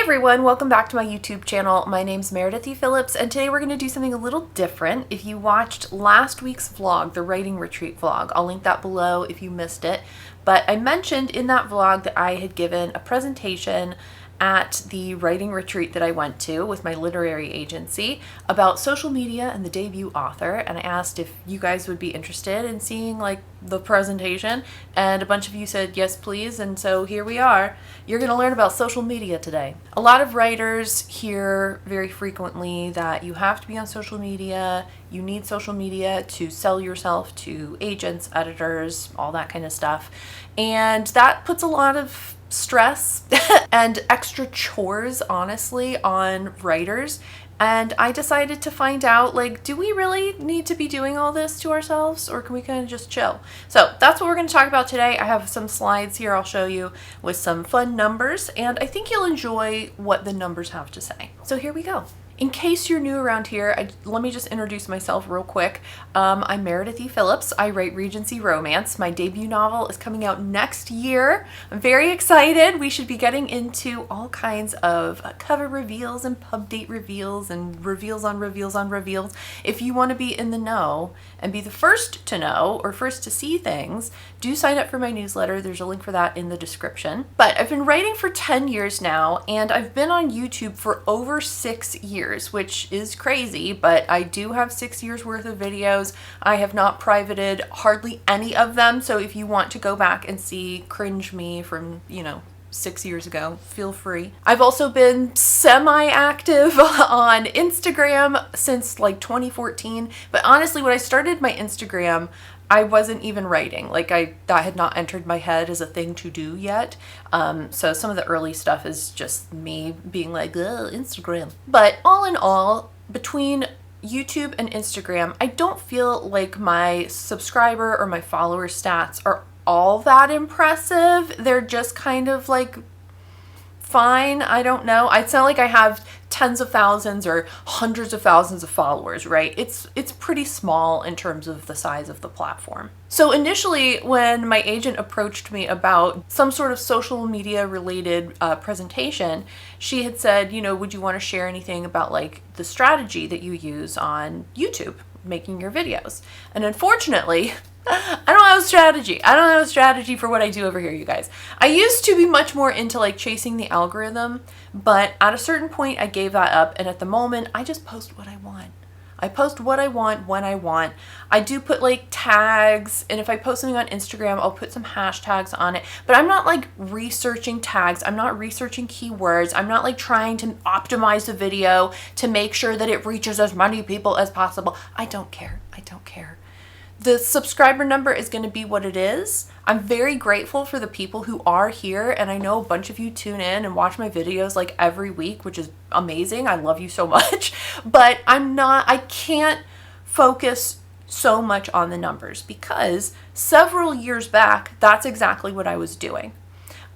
everyone, welcome back to my YouTube channel. My name's Meredith E. Phillips, and today we're going to do something a little different. If you watched last week's vlog, the writing retreat vlog, I'll link that below if you missed it. But I mentioned in that vlog that I had given a presentation at the writing retreat that I went to with my literary agency about social media and the debut author, and I asked if you guys would be interested in seeing like the presentation, and a bunch of you said yes please, and so here we are. You're going to learn about social media today. A lot of writers hear very frequently that you have to be on social media, you need social media to sell yourself to agents, editors, all that kind of stuff, and that puts a lot of stress and extra chores, honestly, on writers. And I decided to find out, like, do we really need to be doing all this to ourselves, or can we kind of just chill? So that's what we're going to talk about today. I have some slides here I'll show you with some fun numbers, and I think you'll enjoy what the numbers have to say. So here we go. In case you're new around here, let me just introduce myself real quick. I'm Meredith E. Phillips. I write Regency romance. My debut novel is coming out next year. I'm very excited. We should be getting into all kinds of cover reveals and pub date reveals and reveals on reveals on reveals. If you want to be in the know and be the first to know or first to see things, do sign up for my newsletter. There's a link for that in the description. But I've been writing for 10 years now, and I've been on YouTube for over 6 years. Which is crazy, but I do have 6 years worth of videos. I have not privated hardly any of them, so if you want to go back and see cringe me from, 6 years ago, feel free. I've also been semi-active on Instagram since like 2014, but honestly, when I started my Instagram, I wasn't even writing. That had not entered my head as a thing to do yet. So some of the early stuff is just me being like, ugh, Instagram. But all in all, between YouTube and Instagram, I don't feel like my subscriber or my follower stats are all that impressive. They're just kind of like fine. I don't know. It's not like I have tens of thousands or hundreds of thousands of followers, right? It's pretty small in terms of the size of the platform. So initially, when my agent approached me about some sort of social media related presentation, she had said, would you want to share anything about like the strategy that you use on YouTube, making your videos? And unfortunately, I don't have a strategy. I don't have a strategy for what I do over here, you guys. I used to be much more into like chasing the algorithm, but at a certain point I gave that up, and at the moment I just post what I want. I post what I want when I want. I do put like tags, and if I post something on Instagram, I'll put some hashtags on it, but I'm not like researching tags. I'm not researching keywords. I'm not like trying to optimize the video to make sure that it reaches as many people as possible. I don't care. I don't care. The subscriber number is going to be what it is. I'm very grateful for the people who are here, and I know a bunch of you tune in and watch my videos like every week, which is amazing. I love you so much, but I can't focus so much on the numbers, because several years back, that's exactly what I was doing.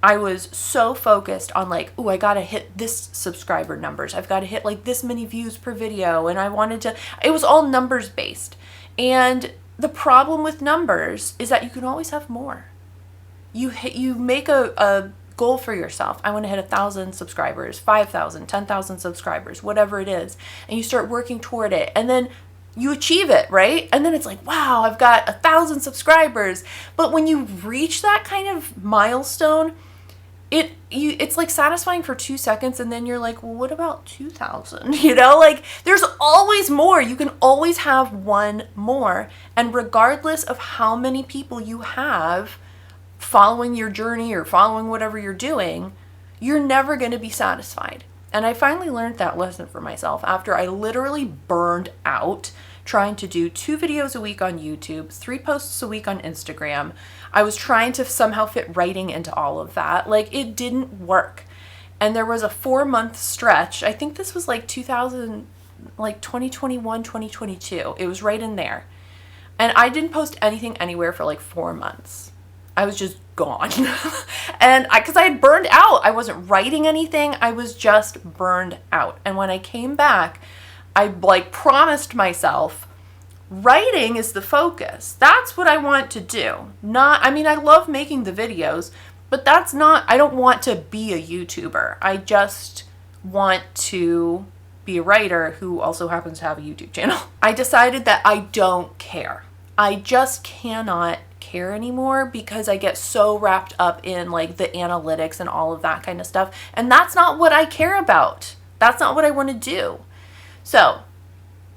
I was so focused on like, oh, I gotta hit this subscriber numbers. I've got to hit like this many views per video, and it was all numbers based. And the problem with numbers is that you can always have more. You make a goal for yourself. I want to hit 1,000 subscribers, 5,000, 10,000 subscribers, whatever it is. And you start working toward it, and then you achieve it, right? And then it's like, wow, I've got 1,000 subscribers. But when you reach that kind of milestone, it's like satisfying for 2 seconds, and then you're like, well, what about 2,000? Like there's always more. You can always have one more. And regardless of how many people you have following your journey or following whatever you're doing, you're never going to be satisfied. And I finally learned that lesson for myself after I literally burned out trying to do 2 videos a week on YouTube, 3 posts a week on Instagram. I was trying to somehow fit writing into all of that. Like, it didn't work. And there was a 4-month stretch. I think this was like 2021, 2022. It was right in there. And I didn't post anything anywhere for like 4 months. I was just gone. And because I had burned out. I wasn't writing anything. I was just burned out. And when I came back, I like promised myself, writing is the focus. That's what I want to do. I love making the videos, but I don't want to be a YouTuber. I just want to be a writer who also happens to have a YouTube channel. I decided that I don't care. I just cannot care anymore because I get so wrapped up in like the analytics and all of that kind of stuff. And that's not what I care about. That's not what I want to do. So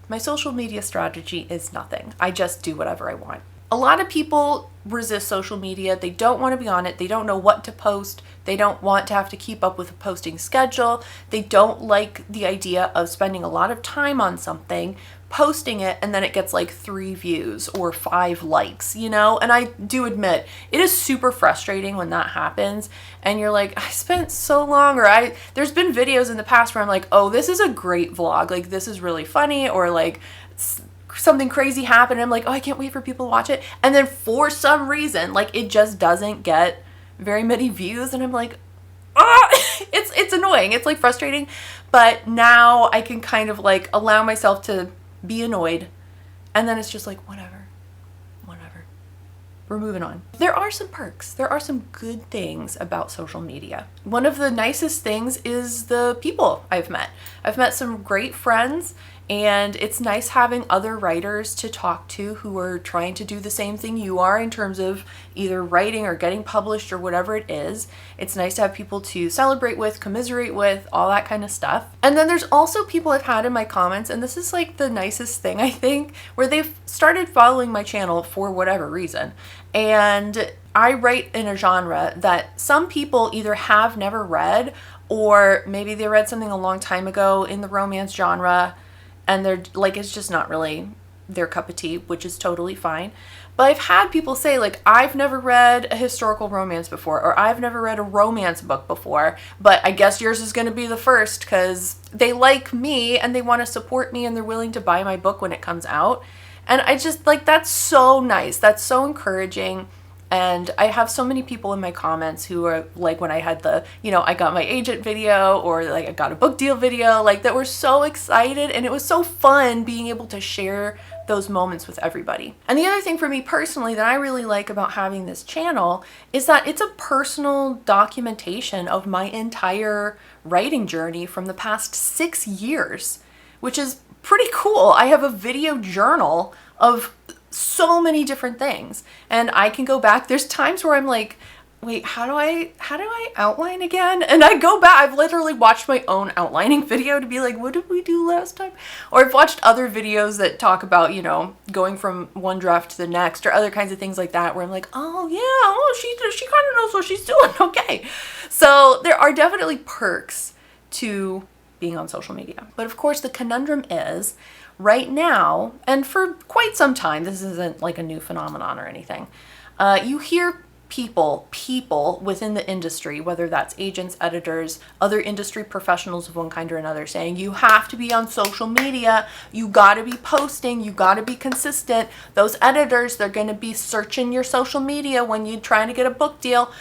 my social media strategy is nothing. I just do whatever I want. A lot of people resist social media. They don't want to be on it. They don't know what to post. They don't want to have to keep up with a posting schedule. They don't like the idea of spending a lot of time on something, posting it, and then it gets like 3 views or 5 likes, you know? And I do admit, it is super frustrating when that happens. And you're like, I spent so long, or there's been videos in the past where I'm like, oh, this is a great vlog. Like, this is really funny, or like, something crazy happened. I'm like, oh, I can't wait for people to watch it. And then for some reason, like, it just doesn't get very many views. And I'm like, ah, it's annoying. It's like frustrating. But now I can kind of like allow myself to be annoyed. And then it's just like, whatever. We're moving on. There are some perks. There are some good things about social media. One of the nicest things is the people I've met. I've met some great friends, and it's nice having other writers to talk to who are trying to do the same thing you are in terms of either writing or getting published or whatever it is. It's nice to have people to celebrate with, commiserate with, all that kind of stuff. And then there's also people I've had in my comments, and this is like the nicest thing, I think, where they've started following my channel for whatever reason. And I write in a genre that some people either have never read, or maybe they read something a long time ago in the romance genre, and they're like, it's just not really their cup of tea, which is totally fine. But I've had people say, like, I've never read a historical romance before, or I've never read a romance book before, but I guess yours is going to be the first because they like me and they want to support me and they're willing to buy my book when it comes out. And I just, like, that's so nice. That's so encouraging. And I have so many people in my comments who are like, when I had the, you know, I got my agent video, or like I got a book deal video, like, that were so excited. And it was so fun being able to share those moments with everybody. And the other thing for me personally that I really like about having this channel is that it's a personal documentation of my entire writing journey from the past 6 years, which is pretty cool. I have a video journal of so many different things, and I can go back. There's times where I'm like, wait, how do I outline again? And I go back. I've literally watched my own outlining video to be like, what did we do last time? Or I've watched other videos that talk about, you know, going from one draft to the next, or other kinds of things like that, where I'm like, oh yeah, oh, she kind of knows what she's doing. Okay. So there are definitely perks to being on social media. But of course, the conundrum is right now, and for quite some time, this isn't like a new phenomenon or anything, you hear people within the industry, whether that's agents, editors, other industry professionals of one kind or another, saying you have to be on social media, you gotta be posting, you gotta be consistent. Those editors, they're gonna be searching your social media when you're trying to get a book deal.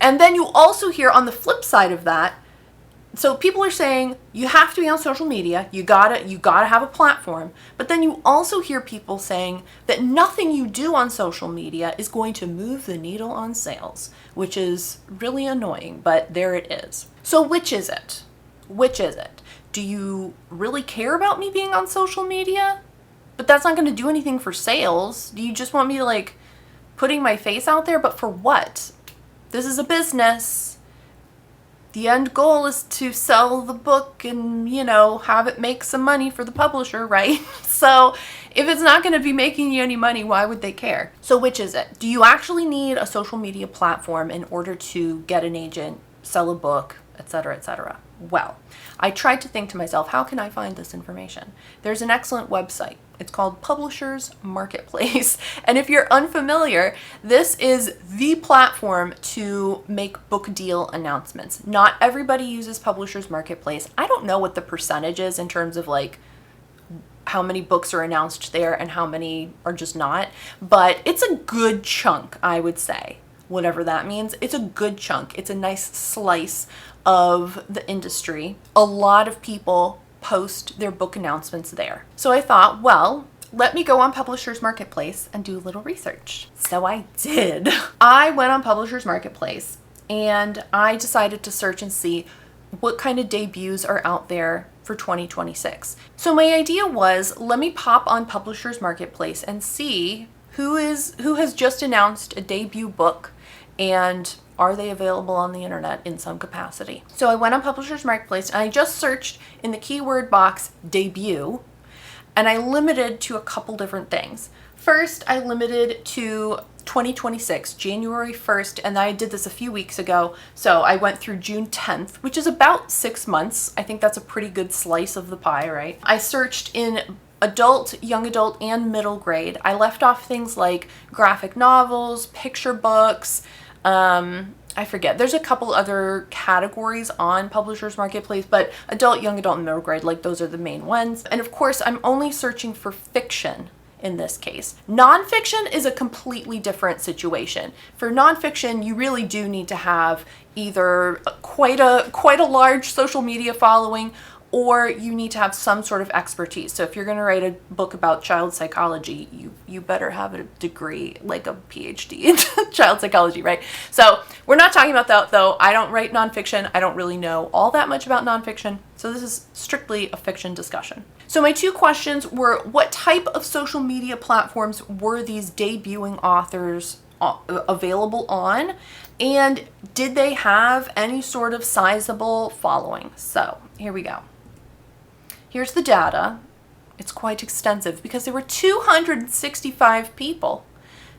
And then you also hear on the flip side of that, so people are saying you have to be on social media, you gotta have a platform, but then you also hear people saying that nothing you do on social media is going to move the needle on sales, which is really annoying, but there it is. So which is it? Which is it? Do you really care about me being on social media? But that's not going to do anything for sales. Do you just want me to, like, putting my face out there? But for what? This is a business. The end goal is to sell the book and, you know, have it make some money for the publisher, right? So if it's not going to be making you any money, why would they care? So which is it? Do you actually need a social media platform in order to get an agent, sell a book, etc., etc.? Well, I tried to think to myself, how can I find this information? There's an excellent website. It's called Publishers Marketplace. And if you're unfamiliar, this is the platform to make book deal announcements. Not everybody uses Publishers Marketplace. I don't know what the percentage is in terms of like how many books are announced there and how many are just not, but it's a good chunk, I would say. Whatever that means, it's a good chunk. It's a nice slice of the industry. A lot of people post their book announcements there. So I thought, well, let me go on Publishers Marketplace and do a little research. So I did. I went on Publishers Marketplace and I decided to search and see what kind of debuts are out there for 2026. So my idea was, let me pop on Publishers Marketplace and see who has just announced a debut book, and are they available on the internet in some capacity. So I went on Publishers Marketplace and I just searched in the keyword box debut, and I limited to a couple different things. First, I limited to 2026, January 1st, and I did this a few weeks ago, so I went through June 10th, which is about 6 months. I think that's a pretty good slice of the pie, right? I searched in adult, young adult, and middle grade. I left off things like graphic novels, picture books, I forget. There's a couple other categories on Publishers Marketplace, but adult, young adult, and middle grade, like those are the main ones. And of course, I'm only searching for fiction in this case. Nonfiction is a completely different situation. For nonfiction, you really do need to have either quite a large social media following, or you need to have some sort of expertise. So if you're going to write a book about child psychology, you better have a degree, like a PhD in child psychology, right? So we're not talking about that, though. I don't write nonfiction. I don't really know all that much about nonfiction. So this is strictly a fiction discussion. So my two questions were, what type of social media platforms were these debuting authors available on? And did they have any sort of sizable following? So here we go. Here's the data. It's quite extensive because there were 265 people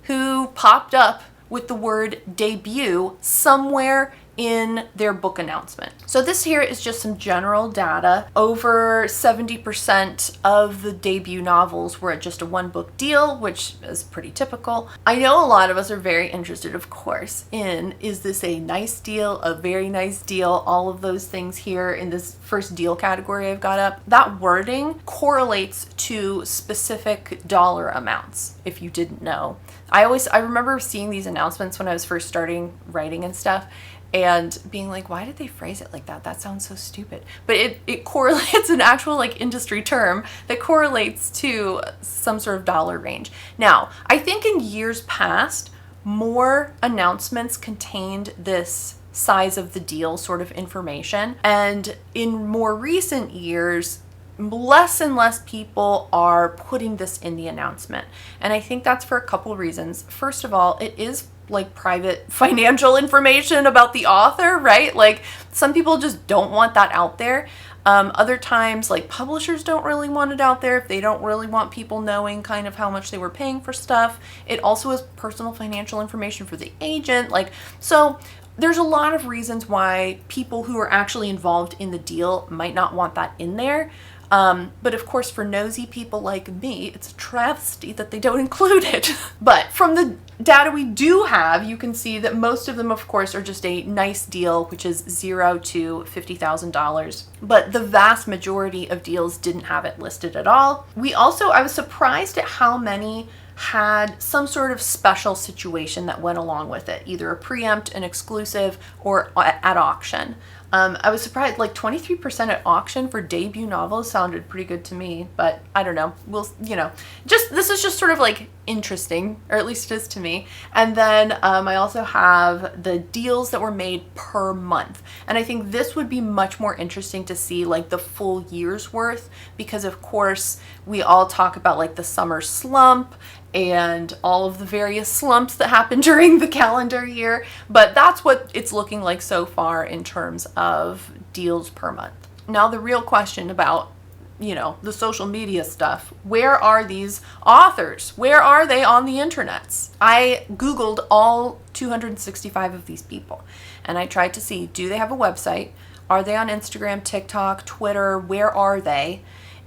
who popped up with the word debut somewhere in their book announcement. So this here is just some general data. Over 70% of the debut novels were just a one book deal, which is pretty typical. I know a lot of us are very interested, of course, in, is this a nice deal, a very nice deal, all of those things here in this first deal category I've got up. That wording correlates to specific dollar amounts, if you didn't know. I remember seeing these announcements when I was first starting writing and stuff, and being like, why did they phrase it like that? That sounds so stupid. But it correlates, an actual like industry term that correlates to some sort of dollar range. Now, I think in years past, more announcements contained this size of the deal sort of information. And in more recent years, less and less people are putting this in the announcement. And I think that's for a couple reasons. First of all, it is like private financial information about the author, right? Like some people just don't want that out there. Other times, like publishers don't really want it out there if they don't really want people knowing kind of how much they were paying for stuff. It also is personal financial information for the agent. So there's a lot of reasons why people who are actually involved in the deal might not want that in there. But of course, for nosy people like me, it's a travesty that they don't include it. But from the data we do have, you can see that most of them, of course, are just a nice deal, which is $0 to $50,000. But the vast majority of deals didn't have it listed at all. I was surprised at how many had some sort of special situation that went along with it, either a preempt, an exclusive, or at auction. I was surprised, like 23% at auction for debut novels sounded pretty good to me, but I don't know. This is just sort of like interesting, or at least it is to me. And then I also have the deals that were made per month. And I think this would be much more interesting to see like the full year's worth, because of course we all talk about like the summer slump and all of the various slumps that happen during the calendar year. But that's what it's looking like so far in terms of deals per month. Now the real question about, the social media stuff. Where are these authors? Where are they on the internets? I Googled all 265 of these people and I tried to see, do they have a website? Are they on Instagram, TikTok, Twitter? Where are they?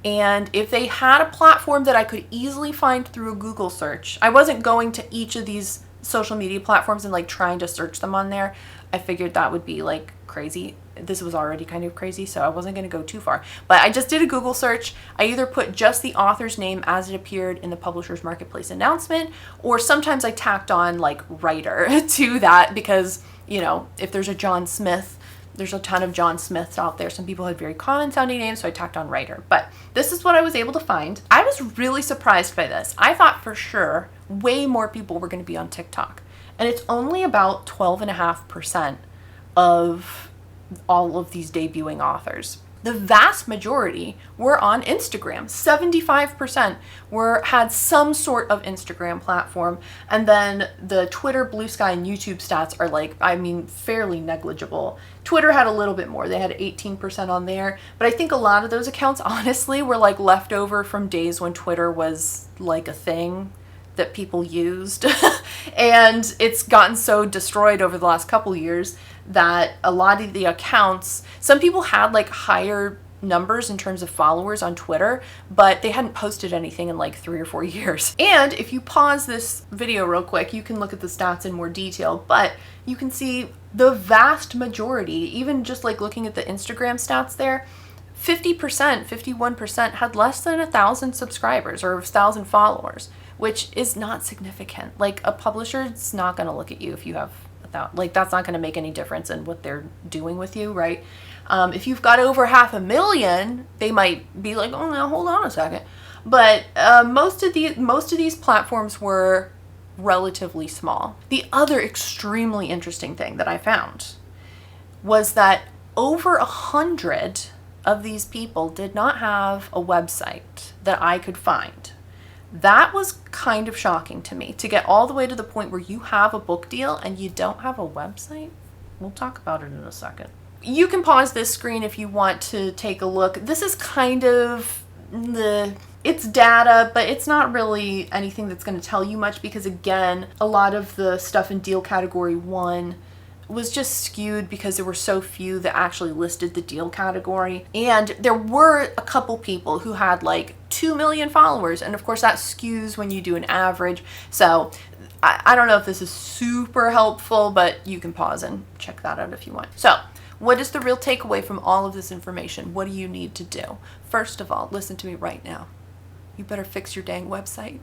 And if they had a platform that I could easily find through a Google search, I wasn't going to each of these social media platforms and like trying to search them on there. I figured that would be like crazy. This was already kind of crazy, so I wasn't going to go too far. But I just did a Google search. I either put just the author's name as it appeared in the Publishers Marketplace announcement, or sometimes I tacked on like writer to that because, if there's a John Smith, there's a ton of John Smiths out there. Some people had very common sounding names, so I tacked on writer. But this is what I was able to find. I was really surprised by this. I thought for sure way more people were going to be on TikTok. And it's only about 12.5% of all of these debuting authors. The vast majority were on Instagram. 75% had some sort of Instagram platform. And then the Twitter, Blue Sky, and YouTube stats are like, I mean, fairly negligible. Twitter had a little bit more. They had 18% on there. But I think a lot of those accounts, honestly, were like leftover from days when Twitter was like a thing that people used. And it's gotten so destroyed over the last couple years that a lot of the accounts, some people had like higher numbers in terms of followers on Twitter, but they hadn't posted anything in like 3 or 4 years. And if you pause this video real quick, you can look at the stats in more detail, but you can see the vast majority, even just like looking at the Instagram stats there, 50%, 51% had less than 1,000 subscribers or 1,000 followers, which is not significant. Like, a publisher's not going to look at you if you have like, that's not going to make any difference in what they're doing with you, right? If you've got over 500,000, they might be like, oh, now hold on a second. But most of these platforms were relatively small. The other extremely interesting thing that I found was that over 100 of these people did not have a website that I could find. That was kind of shocking to me, to get all the way to the point where you have a book deal and you don't have a website. We'll talk about it in a second. You can pause this screen if you want to take a look. This is kind of it's data, but it's not really anything that's going to tell you much, because again, a lot of the stuff in deal category 1 was just skewed because there were so few that actually listed the deal category. And there were a couple people who had like 2 million followers. And of course that skews when you do an average. So I don't know if this is super helpful, but you can pause and check that out if you want. So what is the real takeaway from all of this information? What do you need to do? First of all, listen to me right now. You better fix your dang website.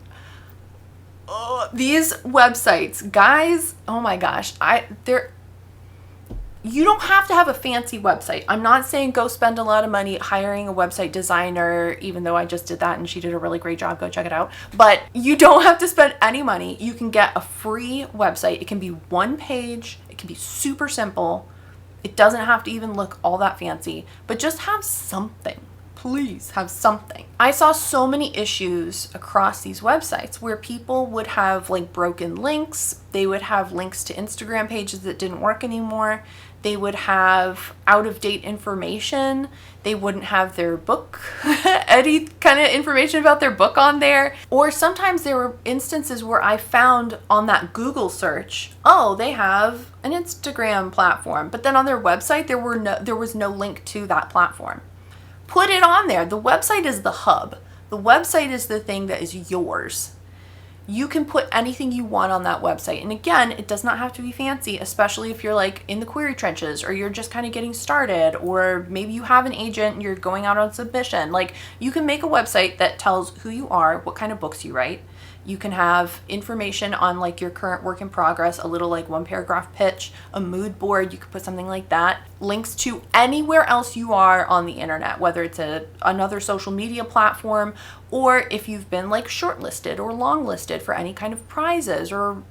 Oh, these websites, guys, oh my gosh, you don't have to have a fancy website. I'm not saying go spend a lot of money hiring a website designer, even though I just did that and she did a really great job. Go check it out. But you don't have to spend any money. You can get a free website. It can be one page. It can be super simple. It doesn't have to even look all that fancy, but just have something. Please have something. I saw so many issues across these websites where people would have like broken links. They would have links to Instagram pages that didn't work anymore. They would have out-of-date information. They wouldn't have their book, any kind of information about their book on there. Or sometimes there were instances where I found on that Google search, oh, they have an Instagram platform, but then on their website there was no link to that platform. Put it on there. The website is the hub. The website is the thing that is yours. You can put anything you want on that website. And again, it does not have to be fancy, especially if you're like in the query trenches or you're just kind of getting started, or maybe you have an agent and you're going out on submission. Like, you can make a website that tells who you are, what kind of books you write. You can have information on like your current work in progress, a little like 1-paragraph pitch, a mood board. You could put something like that. Links to anywhere else you are on the internet, whether it's another social media platform, or if you've been like shortlisted or longlisted for any kind of prizes or,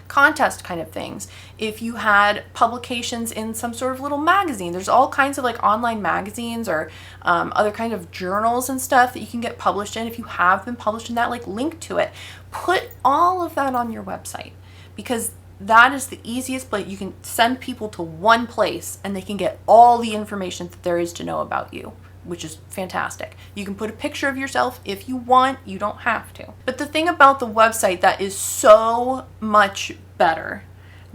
contest kind of things. If you had publications in some sort of little magazine, there's all kinds of like online magazines or other kind of journals and stuff that you can get published in. If you have been published in that, like, link to it. Put all of that on your website, because that is the easiest place. You can send people to one place and they can get all the information that there is to know about you, which is fantastic. You can put a picture of yourself if you want. You don't have to. But the thing about the website that is so much better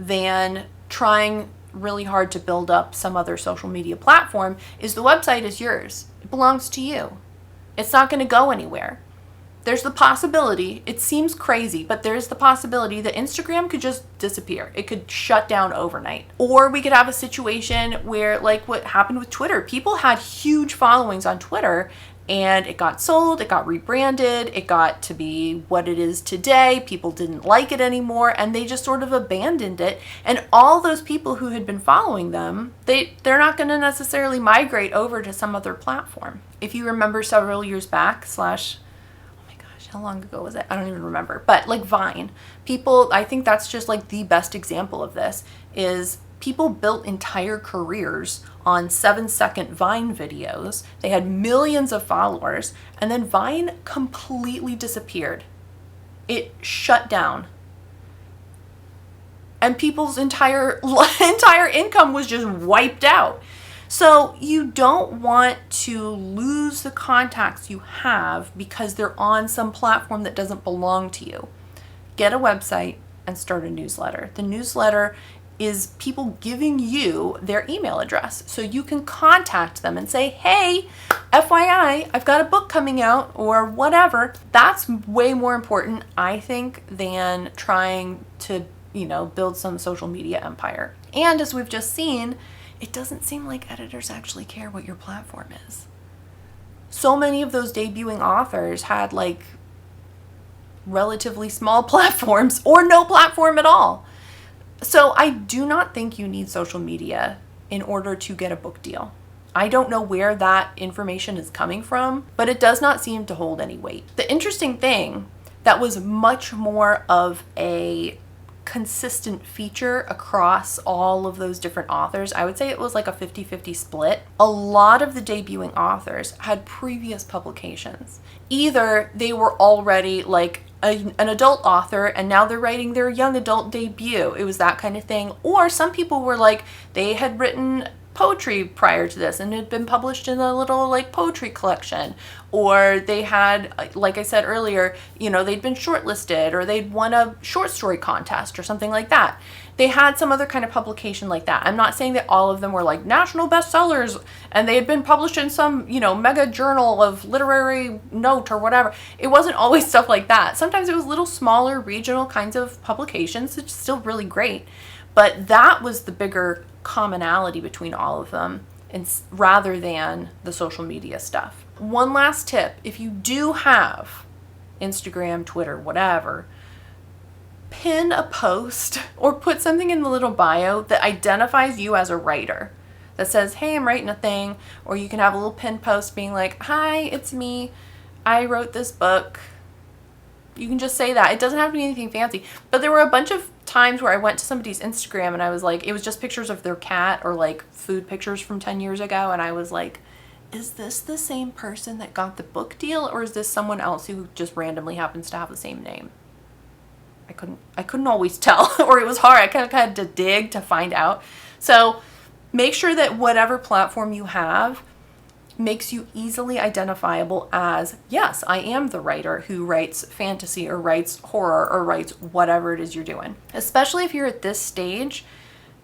than trying really hard to build up some other social media platform is the website is yours. It belongs to you. It's not going to go anywhere. There's the possibility, it seems crazy, but there's the possibility that Instagram could just disappear. It could shut down overnight. Or we could have a situation where, like what happened with Twitter, people had huge followings on Twitter and it got sold, it got rebranded, it got to be what it is today. People didn't like it anymore and they just sort of abandoned it. And all those people who had been following them, they're not going to necessarily migrate over to some other platform. If you remember several years back, how long ago was it? I don't even remember. But like Vine, people, I think that's just like the best example of this, is People built entire careers on 7-second Vine videos. They had millions of followers, and then Vine completely disappeared. It shut down. And people's entire income was just wiped out. So you don't want to lose the contacts you have because they're on some platform that doesn't belong to you. Get a website and start a newsletter. The newsletter is people giving you their email address so you can contact them and say, hey, FYI, I've got a book coming out or whatever. That's way more important, I think, than trying to, build some social media empire. And as we've just seen, it doesn't seem like editors actually care what your platform is. So many of those debuting authors had relatively small platforms or no platform at all. So I do not think you need social media in order to get a book deal. I don't know where that information is coming from, but it does not seem to hold any weight. The interesting thing that was much more of a consistent feature across all of those different authors, I would say it was like a 50-50 split. A lot of the debuting authors had previous publications. Either they were already an adult author and now they're writing their young adult debut. It was that kind of thing. Or some people were they had written poetry prior to this and had been published in a little poetry collection, or they had, like I said earlier, they'd been shortlisted or they'd won a short story contest or something like that. They had some other kind of publication like that. I'm not saying that all of them were national bestsellers and they had been published in some, mega journal of literary note or whatever. It wasn't always stuff like that. Sometimes it was little smaller regional kinds of publications, which is still really great. But that was the bigger commonality between all of them, rather than the social media stuff. One last tip, if you do have Instagram, Twitter, whatever, pin a post or put something in the little bio that identifies you as a writer, that says, hey, I'm writing a thing. Or you can have a little pin post being like, hi, it's me, I wrote this book. You can just say that. It doesn't have to be anything fancy. But there were a bunch of times where I went to somebody's Instagram and I was it was just pictures of their cat or food pictures from 10 years ago. And I was like, is this the same person that got the book deal? Or is this someone else who just randomly happens to have the same name? I couldn't always tell, or it was hard. I kind of had to dig to find out. So make sure that whatever platform you have makes you easily identifiable as, yes, I am the writer who writes fantasy or writes horror or writes whatever it is you're doing. Especially if you're at this stage,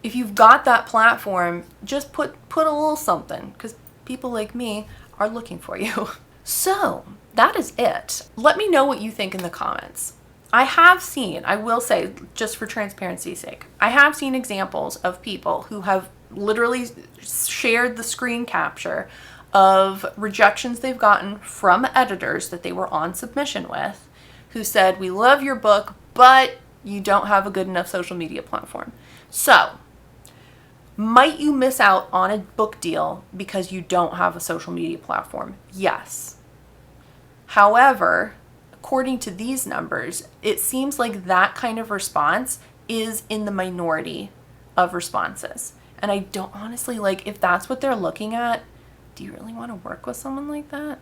if you've got that platform, just put a little something, because people like me are looking for you. So that is it. Let me know what you think in the comments. I will say, just for transparency's sake, I have seen examples of people who have literally shared the screen capture of rejections they've gotten from editors that they were on submission with, who said, we love your book, but you don't have a good enough social media platform. So, might you miss out on a book deal because you don't have a social media platform? Yes. However, according to these numbers, it seems like that kind of response is in the minority of responses. And I don't honestly, if that's what they're looking at, do you really want to work with someone like that?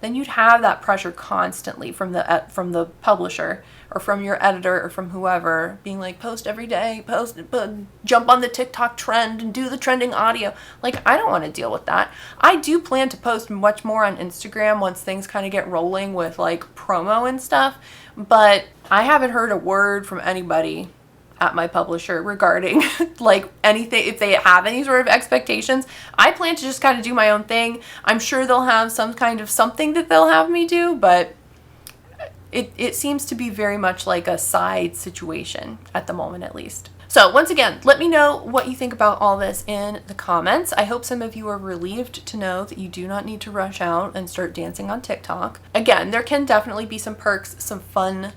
Then you'd have that pressure constantly from the publisher or from your editor or from whoever being post every day, jump on the TikTok trend and do the trending audio. I don't want to deal with that. I do plan to post much more on Instagram once things kind of get rolling with promo and stuff, but I haven't heard a word from anybody at my publisher regarding anything. If they have any sort of expectations, I plan to just kind of do my own thing. I'm sure they'll have some kind of something that they'll have me do, but it seems to be very much like a side situation at the moment, at least. So once again, let me know what you think about all this in the comments. I hope some of you are relieved to know that you do not need to rush out and start dancing on TikTok. Again, there can definitely be some perks, some fun,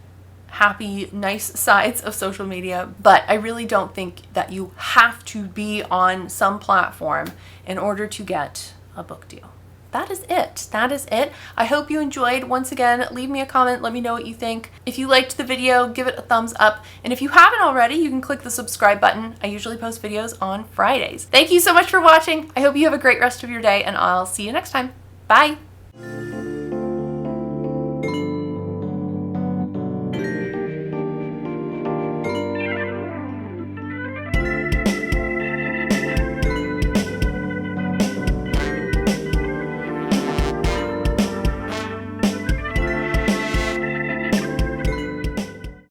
happy, nice sides of social media, but I really don't think that you have to be on some platform in order to get a book deal. that is it. That is it. I hope you enjoyed. Once again, leave me a comment. Let me know what you think. If you liked the video, give it a thumbs up. And if you haven't already, you can click the subscribe button. I usually post videos on Fridays. Thank you so much for watching. I hope you have a great rest of your day, and I'll see you next time. Bye.